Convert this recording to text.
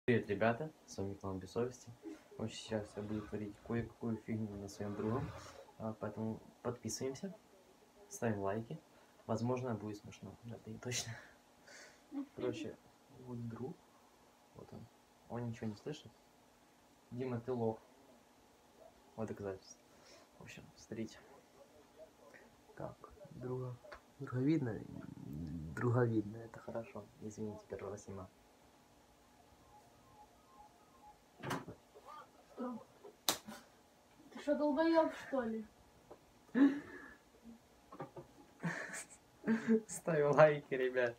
Привет, ребята, с вами Клан Без Совести. Вот сейчас я буду творить кое-какую фигню на своем другом, поэтому подписываемся, ставим лайки. Возможно, будет смешно, это не точно. Короче, вот друг, вот он ничего не слышит. Дима, ты лох. Вот доказательство. В общем, смотрите. Так, друговидно, это хорошо. Извините, первого снима. Ты что, долбоёб, что ли? Ставим лайки, ребят.